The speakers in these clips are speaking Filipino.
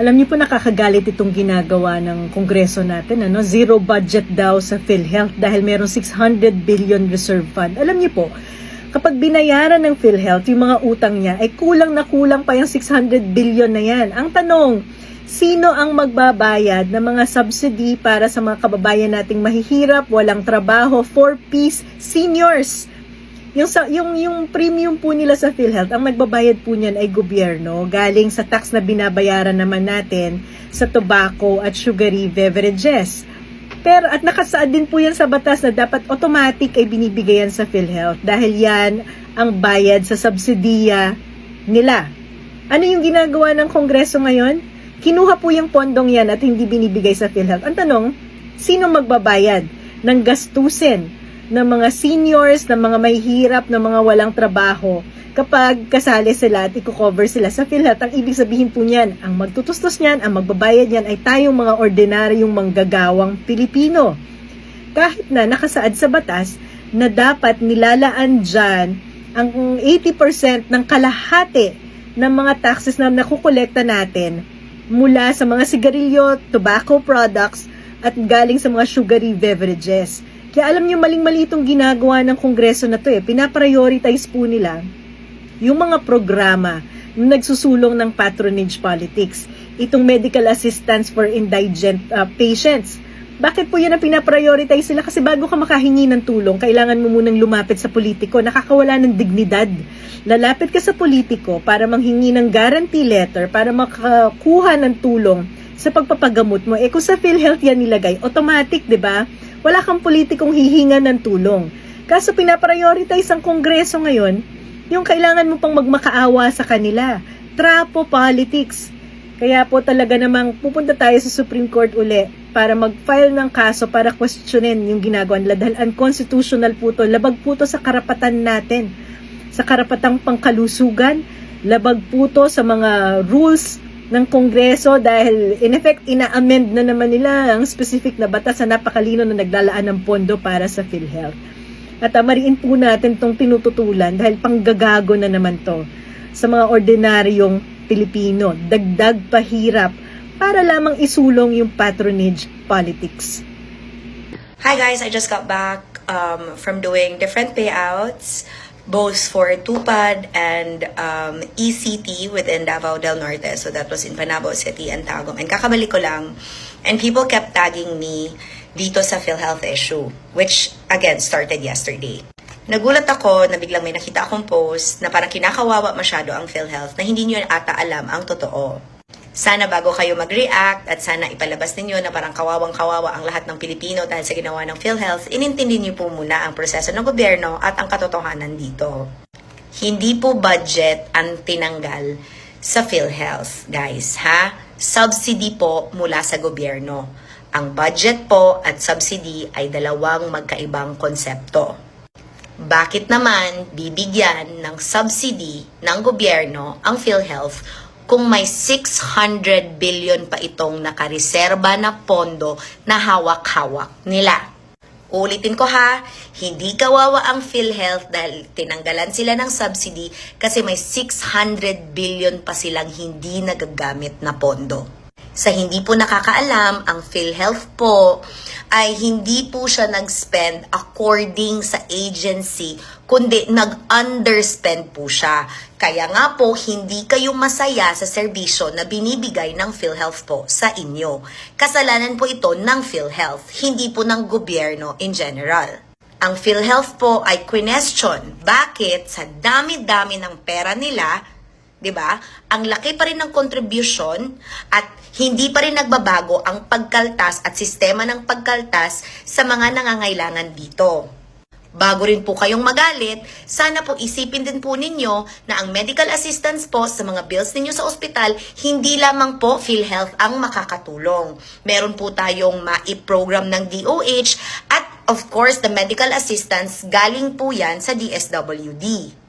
Alam niyo po, nakakagalit itong ginagawa ng Kongreso natin, ano? Zero budget daw sa PhilHealth dahil merong 600 billion reserve fund. Alam niyo po, kapag binayaran ng PhilHealth yung mga utang niya, ay kulang na kulang pa yung 600 billion na yan. Ang tanong, sino ang magbabayad ng mga subsidy para sa mga kababayan nating mahihirap, walang trabaho, 4-piece seniors? Yung premium po nila sa PhilHealth, ang nagbabayad po niyan ay gobyerno, galing sa tax na binabayaran naman natin sa tobacco at sugary beverages. Pero at nakasaad din po yan sa batas na dapat automatic ay binibigay yan sa PhilHealth dahil yan ang bayad sa subsidiya nila. Ano yung ginagawa ng Kongreso ngayon? Kinuha po yung pondong yan at hindi binibigay sa PhilHealth. Ang tanong, sino magbabayad ng gastusin ng mga seniors, ng mga mahihirap, ng mga walang trabaho kapag kasali sila at i-cover sila sa PhilHealth? Ang ibig sabihin po niyan, ang magtutustos niyan, ang magbabayad niyan ay tayong mga ordinaryong manggagawang Pilipino. Kahit na nakasaad sa batas na dapat nilalaan dyan ang 80% ng kalahati ng mga taxes na nakukolekta natin mula sa mga sigarilyo, tobacco products at galing sa mga sugary beverages. Kaya alam niyo, maling-mali itong ginagawa ng Kongreso na to eh. Pinaprioritize po nila yung mga programa na nagsusulong ng patronage politics. Itong medical assistance for indigent patients. Bakit po yan ang pinaprioritize sila? Kasi bago ka makahingi ng tulong, kailangan mo munang lumapit sa politiko. Nakakawala ng dignidad. Lalapit ka sa politiko para manghingi ng guarantee letter, para makakuha ng tulong sa pagpapagamot mo. Eh kung sa PhilHealth yan nilagay, automatic, di ba? Wala kang politikong hihinga ng tulong. Kaso pinaprioritize ang Kongreso ngayon, yung kailangan mo pang magmakaawa sa kanila. Trapo politics. Kaya po talaga namang pupunta tayo sa Supreme Court uli para mag-file ng kaso para questionin yung ginagawa nila dahil unconstitutional po to. Labag po to sa karapatan natin. Sa karapatang pangkalusugan, labag po to sa mga rules ng Kongreso dahil in effect ina-amend na naman nila ang specific na batas na napakalino na naglalaan ng pondo para sa PhilHealth. At mariin po natin itong tinututulan dahil panggagago na naman to sa mga ordinaryong Pilipino. Dagdag pahirap para lamang isulong yung patronage politics. Hi guys, I just got back from doing different payouts both for TUPAD and ECT within Davao del Norte. So that was in Panabo City and Tagum. And kakabalik ko lang, and people kept tagging me dito sa PhilHealth issue, which again started yesterday. Nagulat ako na biglang may nakita akong post na parang kinakawawa masyado ang PhilHealth na hindi nyo ata alam ang totoo. Sana bago kayo mag-react at sana ipalabas ninyo na parang kawawang-kawawa ang lahat ng Pilipino dahil sa ginawa ng PhilHealth, inintindi niyo po muna ang proseso ng gobyerno at ang katotohanan dito. Hindi po budget ang tinanggal sa PhilHealth, guys, ha? Subsidy po mula sa gobyerno. Ang budget po at subsidy ay dalawang magkaibang konsepto. Bakit naman bibigyan ng subsidy ng gobyerno ang PhilHealth kung may 600 billion pa itong nakareserba na pondo na hawak-hawak nila? Ulitin ko ha, hindi kawawa ang PhilHealth dahil tinanggalan sila ng subsidy kasi may 600 billion pa silang hindi nagagamit na pondo. Sa hindi po nakakaalam, ang PhilHealth po ay hindi po siya nag-spend according sa agency, kundi nag-underspend po siya. Kaya nga po, hindi kayo masaya sa serbisyo na binibigay ng PhilHealth po sa inyo. Kasalanan po ito ng PhilHealth, hindi po ng gobyerno in general. Ang PhilHealth po ay question, bakit sa dami-dami ng pera nila, 'di ba? Ang laki pa rin ng contribution at hindi pa rin nagbabago ang pagkaltas at sistema ng pagkaltas sa mga nangangailangan dito. Bago rin po kayong magalit, sana po isipin din po ninyo na ang medical assistance po sa mga bills ninyo sa ospital, hindi lamang po PhilHealth ang makakatulong. Meron po tayong mai-program ng DOH at of course the medical assistance galing po yan sa DSWD.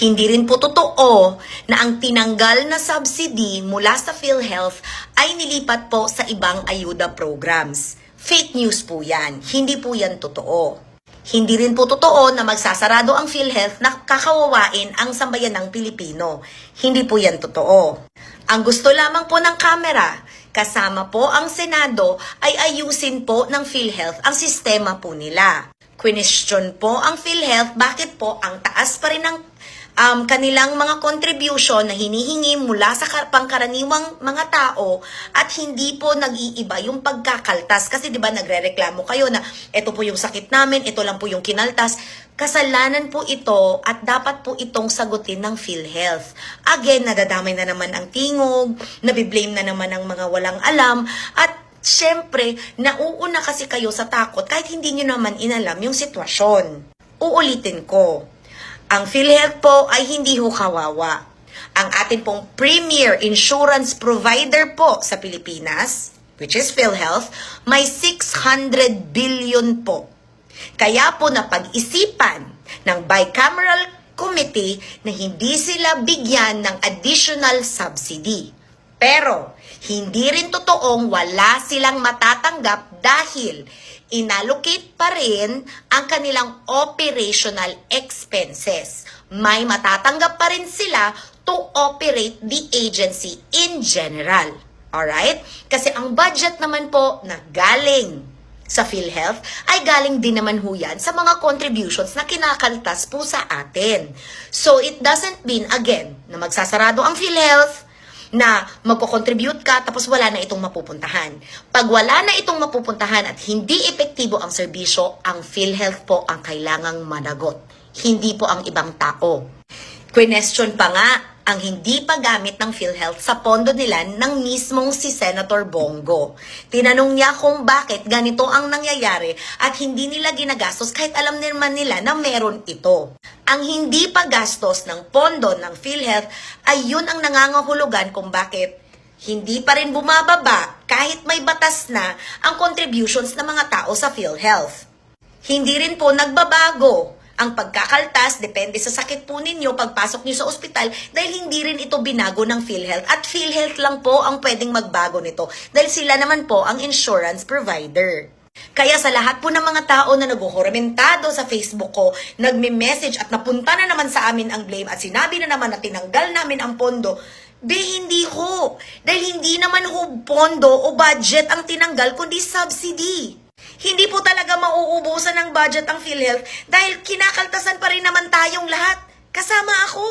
Hindi rin po totoo na ang tinanggal na subsidy mula sa PhilHealth ay nilipat po sa ibang ayuda programs. Fake news po yan. Hindi po yan totoo. Hindi rin po totoo na magsasarado ang PhilHealth na kakawawain ang sambayanang Pilipino. Hindi po yan totoo. Ang gusto lamang po ng kamera, kasama po ang Senado, ay ayusin po ng PhilHealth ang sistema po nila. Question po ang PhilHealth, bakit po ang taas pa rin ng kanilang mga contribution na hinihingi mula sa pangkaraniwang mga tao at hindi po nag-iiba yung pagkakaltas. Kasi di ba nagrereklamo kayo na ito po yung sakit namin, ito lang po yung kinaltas. Kasalanan po ito at dapat po itong sagutin ng PhilHealth. Again, nadadamay na naman ang tingog, nabiblame na naman ang mga walang alam, at syempre, nauuna kasi kayo sa takot kahit hindi nyo naman inalam yung sitwasyon. Uulitin ko. Ang PhilHealth po ay hindi ho kawawa. Ang atin pong premier insurance provider po sa Pilipinas, which is PhilHealth, may 600 billion po. Kaya po napag-isipan ng bicameral committee na hindi sila bigyan ng additional subsidy. Pero hindi rin totoong wala silang matatanggap dahil inallocate pa rin ang kanilang operational expenses. May matatanggap pa rin sila to operate the agency in general. Alright? Kasi ang budget naman po na galing sa PhilHealth ay galing din naman ho yan sa mga contributions na kinakaltas po sa atin. So it doesn't mean, again, na magsasarado ang PhilHealth, na magko-contribute ka tapos wala na itong mapupuntahan. Pag wala na itong mapupuntahan at hindi epektibo ang serbisyo, ang PhilHealth po ang kailangang managot. Hindi po ang ibang tao. Question pa nga ang hindi paggamit ng PhilHealth sa pondo nila ng mismong si Senator Bongo. Tinanong niya kung bakit ganito ang nangyayari at hindi nila ginagastos kahit alam naman nila na meron ito. Ang hindi paggastos ng pondo ng PhilHealth ay yun ang nangangahulugan kung bakit hindi pa rin bumababa kahit may batas na ang contributions ng mga tao sa PhilHealth. Hindi rin po nagbabago ang pagkakaltas, depende sa sakit po ninyo, pagpasok nyo sa ospital, dahil hindi rin ito binago ng PhilHealth. At PhilHealth lang po ang pwedeng magbago nito, dahil sila naman po ang insurance provider. Kaya sa lahat po ng mga tao na naghuhuramentado sa Facebook ko, nagme-message at napunta na naman sa amin ang blame at sinabi na naman na tinanggal namin ang pondo, hindi ho. Dahil hindi naman ho pondo o budget ang tinanggal, kundi subsidy. Hindi po talaga mauubusan ng budget ang PhilHealth dahil kinakaltasan pa rin naman tayong lahat. Kasama ako.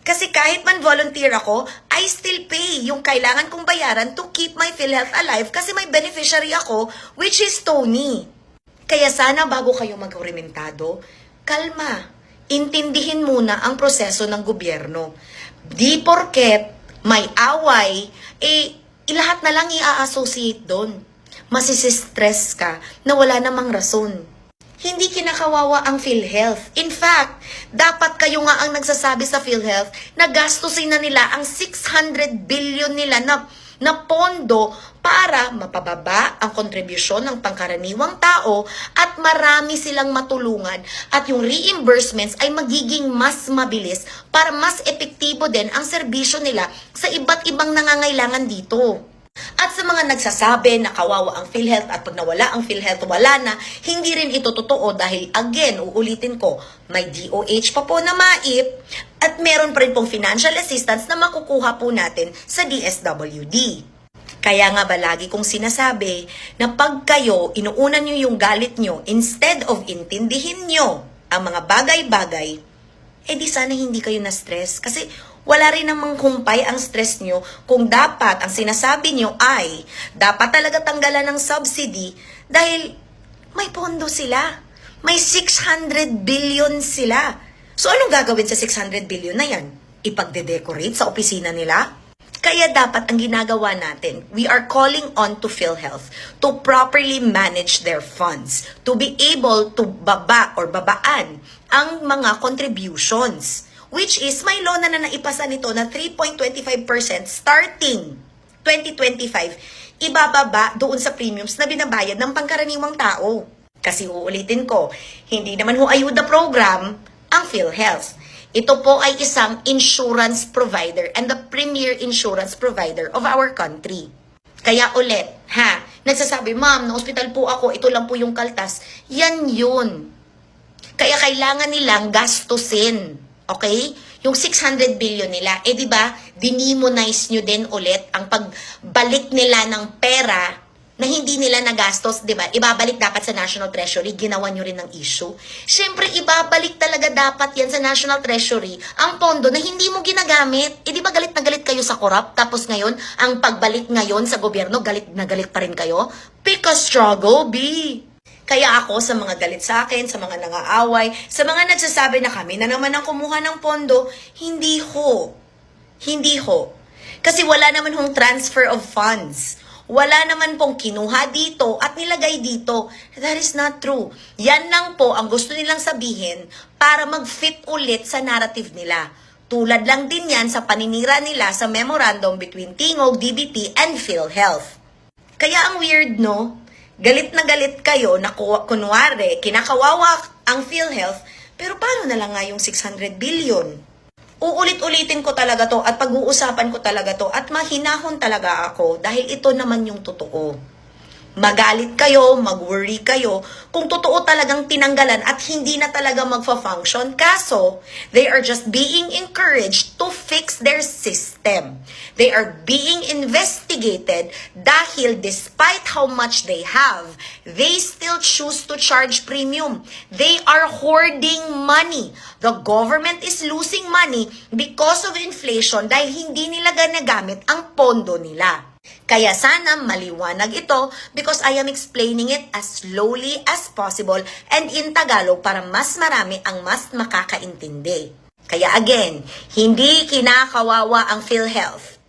Kasi kahit man volunteer ako, I still pay yung kailangan kong bayaran to keep my PhilHealth alive kasi may beneficiary ako, which is Tony. Kaya sana bago kayo maghurementado, kalma. Intindihin muna ang proseso ng gobyerno. Di porket may away, lahat na lang i-associate doon. Masisistress ka na wala namang rason. Hindi kinakawawa ang PhilHealth. In fact, dapat kayo nga ang nagsasabi sa PhilHealth na gastusin na nila ang 600 billion nila na pondo para mapababa ang kontribusyon ng pangkaraniwang tao at marami silang matulungan at yung reimbursements ay magiging mas mabilis para mas epektibo din ang serbisyo nila sa iba't ibang nangangailangan dito. At sa mga nagsasabi na kawawa ang PhilHealth at pag nawala ang PhilHealth, wala na, hindi rin ito totoo dahil again, uulitin ko, may DOH pa po na MAIP at meron pa rin pong financial assistance na makukuha po natin sa DSWD. Kaya nga ba lagi kong sinasabi na pag kayo, inuunan nyo yung galit nyo instead of intindihin nyo ang mga bagay-bagay, di sana hindi kayo na-stress kasi wala rin namang humpay ang stress nyo kung dapat ang sinasabi nyo ay dapat talaga tanggalan ng subsidy dahil may pondo sila. May 600 billion sila. So anong gagawin sa 600 billion na yan? Ipagde-decorate sa opisina nila? Kaya dapat ang ginagawa natin, we are calling on to PhilHealth to properly manage their funds, to be able to babaan ang mga contributions. Which is, may law na naipasa nito na 3.25% starting 2025, ibababa doon sa premiums na binabayad ng pangkaraniwang tao. Kasi uulitin ko, hindi naman ho ayuda program ang PhilHealth. Ito po ay isang insurance provider and the premier insurance provider of our country. Kaya ulit, nagsasabi, ma'am, na-hospital po ako, ito lang po yung kaltas. Yan yun. Kaya kailangan nilang gastusin Okay? Yung 600 billion nila, eh di ba, dinimonize nyo din ulit ang pagbalik nila ng pera na hindi nila nagastos, di ba? Ibabalik dapat sa National Treasury, ginawa nyo rin ng issue. Siyempre, ibabalik talaga dapat yan sa National Treasury ang pondo na hindi mo ginagamit. Eh di ba galit na galit kayo sa korap? Tapos ngayon, ang pagbalik ngayon sa gobyerno, galit na galit pa rin kayo? Pick a struggle, B. Kaya ako sa mga galit sa akin, sa mga nangaaway, sa mga nagsasabi na kami na naman ang kumuha ng pondo, hindi ho. Hindi ho. Kasi wala naman hong transfer of funds. Wala naman pong kinuha dito at nilagay dito. That is not true. Yan lang po ang gusto nilang sabihin para mag-fit ulit sa narrative nila. Tulad lang din yan sa paninira nila sa memorandum between Tingog, DBT, and PhilHealth. Kaya ang weird, no? Galit na galit kayo na kunwari, kinakawawa ang PhilHealth, pero paano na lang nga yung 600 billion? Uulit-ulitin ko talaga to at pag-uusapan ko talaga to at mahinahon talaga ako dahil ito naman yung totoo. Magalit kayo, mag-worry kayo kung totoo talagang tinanggalan at hindi na talaga magfa-function. Kaso, they are just being encouraged to fix their system. They are being investigated dahil despite how much they have, they still choose to charge premium. They are hoarding money. The government is losing money because of inflation dahil hindi nila ginagamit ang pondo nila. Kaya sana maliwanag ito because I am explaining it as slowly as possible and in Tagalog para mas marami ang mas makakaintindi. Kaya again, hindi kinakawawa ang PhilHealth.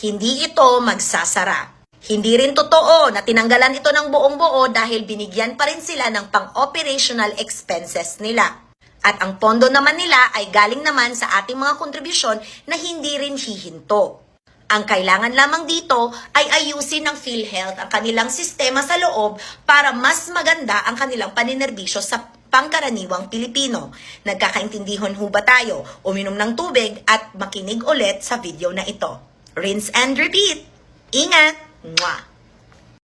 Hindi ito magsasara. Hindi rin totoo na tinanggalan ito ng buong buo dahil binigyan pa rin sila ng pang-operational expenses nila. At ang pondo naman nila ay galing naman sa ating mga kontribusyon na hindi rin hihinto. Ang kailangan lamang dito ay ayusin ng PhilHealth ang kanilang sistema sa loob para mas maganda ang kanilang paninerbisyo sa pangkaraniwang Pilipino. Nagkakaintindihan ho ba tayo? Uminom ng tubig at makinig ulit sa video na ito. Rinse and repeat. Ingat! Mwah!